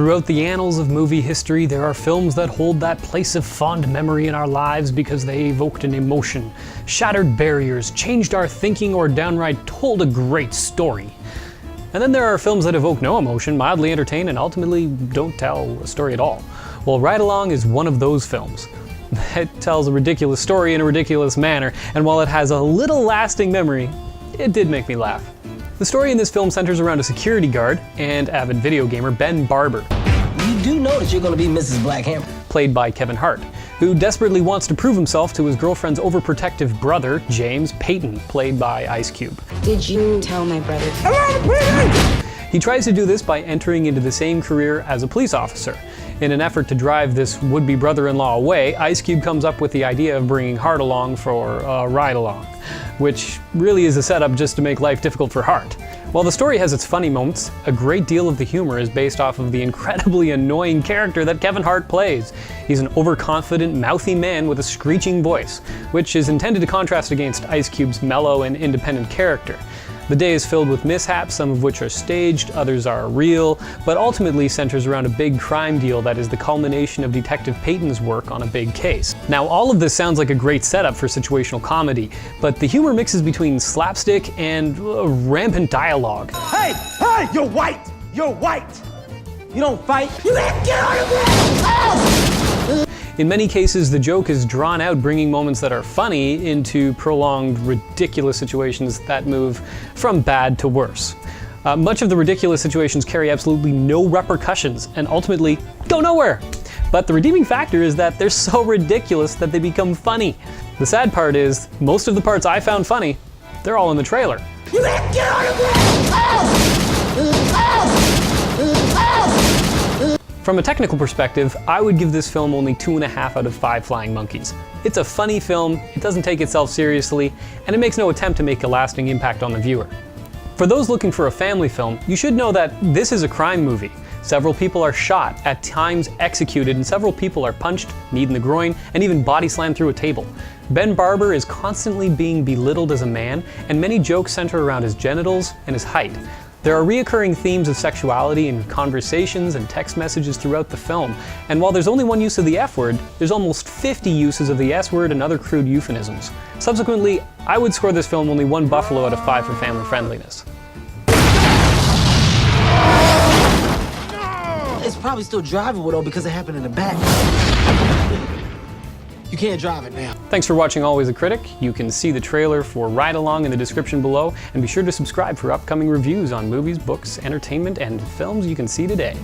Throughout the annals of movie history, there are films that hold that place of fond memory in our lives because they evoked an emotion, shattered barriers, changed our thinking, or downright told a great story. And then there are films that evoke no emotion, mildly entertain, and ultimately don't tell a story at all. Well, Ride Along is one of those films. It tells a ridiculous story in a ridiculous manner, and while it has a little lasting memory, it did make me laugh. The story in this film centers around a security guard and avid video gamer Ben Barber. You do know that you're going to be Mrs. Blackhammer. Played by Kevin Hart, who desperately wants to prove himself to his girlfriend's overprotective brother, James Payton, played by Ice Cube. Did you tell my brother? He tries to do this by entering into the same career as a police officer. In an effort to drive this would-be brother-in-law away, Ice Cube comes up with the idea of bringing Hart along for a ride-along, which really is a setup just to make life difficult for Hart. While the story has its funny moments, a great deal of the humor is based off of the incredibly annoying character that Kevin Hart plays. He's an overconfident, mouthy man with a screeching voice, which is intended to contrast against Ice Cube's mellow and independent character. The day is filled with mishaps, some of which are staged, others are real, but ultimately centers around a big crime deal that is the culmination of Detective Payton's work on a big case. Now, all of this sounds like a great setup for situational comedy, but the humor mixes between slapstick and rampant dialogue. Hey, you're white! You're white! You don't fight, you can't get out of here! In many cases, the joke is drawn out, bringing moments that are funny into prolonged, ridiculous situations that move from bad to worse. Much of the ridiculous situations carry absolutely no repercussions and ultimately go nowhere. But the redeeming factor is that they're so ridiculous that they become funny. The sad part is, most of the parts I found funny, they're all in the trailer. You can't get out of here! From a technical perspective, I would give this film only 2.5 out of 5 flying monkeys. It's a funny film, it doesn't take itself seriously, and it makes no attempt to make a lasting impact on the viewer. For those looking for a family film, you should know that this is a crime movie. Several people are shot, at times executed, and several people are punched, kneed in the groin, and even body slammed through a table. Ben Barber is constantly being belittled as a man, and many jokes center around his genitals and his height. There are reoccurring themes of sexuality in conversations and text messages throughout the film, and while there's only one use of the F word, there's almost 50 uses of the S word and other crude euphemisms. Subsequently, I would score this film only 1 buffalo out of 5 for family friendliness. It's probably still drivable though because it happened in the back. You can't drive it now. Thanks for watching Always a Critic. You can see the trailer for Ride Along in the description below, and be sure to subscribe for upcoming reviews on movies, books, entertainment, and films you can see today.